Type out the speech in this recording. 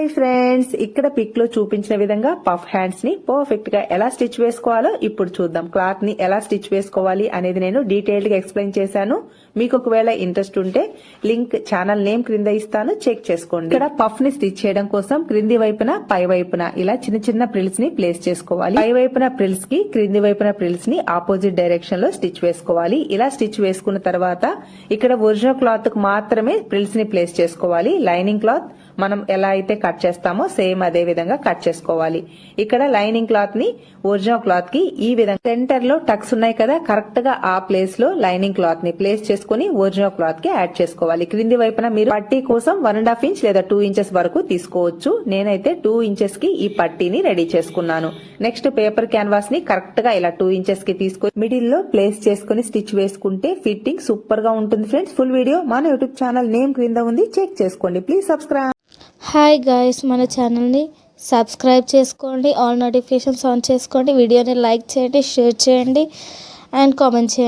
Hi friends, ఇక్కడ pick లో చూపించిన విధంగా పఫ్ హ్యాండ్స్ ని పర్ఫెక్ట్ గా ఎలా స్టిచ్ వేసుకోవాలో ఇప్పుడు చూద్దాం. క్లాత్ ని ఎలా స్టిచ్ వేసుకోవాలి అనేది నేను డీటెయిల్డ్ గా ఎక్స్ప్లెయిన్ చేశాను. మీకు ఒకవేళ ఇంట్రెస్ట్ ఉంటే లింక్ ఛానల్ నేమ్ క్రింద ఇస్తాను, చెక్ చేసుకోండి. ఇక్కడ పఫ్ ని స్టిచ్ చేయడం కోసం క్రింది వైపున పై వైపున ఇలా చిన్న చిన్న ప్రిల్స్ ని ప్లేస్ చేసుకోవాలి. పై వైపున ప్రిల్స్ కి క్రింది వైపున ప్రిల్స్ ని ఆపోజిట్ డైరెక్షన్ లో స్టిచ్ వేసుకోవాలి. ఇలా స్టిచ్ వేసుకున్న తర్వాత ఇక్కడ ఒరిజినల్ క్లాత్ కు మాత్రమే ప్రిల్స్ ని ప్లేస్ చేసుకోవాలి. లైనింగ్ క్లాత్ మనం ఎలా అయితే కట్ చేస్తామో సేమ్ అదే విధంగా కట్ చేసుకోవాలి. ఇక్కడ లైనింగ్ క్లాత్ ని ఒరిజినల్ క్లాత్ కి ఈ విధంగా సెంటర్ లో టక్స్ ఉన్నాయి కదా, కరెక్ట్ గా ఆ ప్లేస్ లో లైనింగ్ క్లాత్ ని ప్లేస్ చేసుకుని ఒరిజినల్ క్లాత్ కి యాడ్ చేసుకోవాలి. క్రింది వైపున మీరు పట్టీ కోసం 1.5 ఇంచ్ లేదా 2 ఇంచెస్ వరకు తీసుకోవచ్చు. నేనైతే 2 ఇంచెస్ కి ఈ పట్టీని రెడీ చేసుకున్నాను. నెక్స్ట్ పేపర్ క్యాన్వాస్ ని కరెక్ట్ గా ఇలా 2 ఇంచెస్ కి తీసుకొని మిడిల్ లో ప్లేస్ చేసుకుని స్టిచ్ వేసుకుంటే ఫిట్టింగ్ సూపర్ గా ఉంటుంది. ఫ్రెండ్స్, ఫుల్ వీడియో మన యూట్యూబ్ ఛానల్ నేమ్ క్రింద ఉంది, చెక్ చేసుకోండి. Please subscribe. హాయ్ గాయ్స్, మన ఛానల్ని సబ్స్క్రైబ్ చేసుకోండి, ఆల్ నోటిఫికేషన్స్ ఆన్ చేసుకోండి, వీడియోని లైక్ చేయండి, షేర్ చేయండి అండ్ కామెంట్ చేయండి.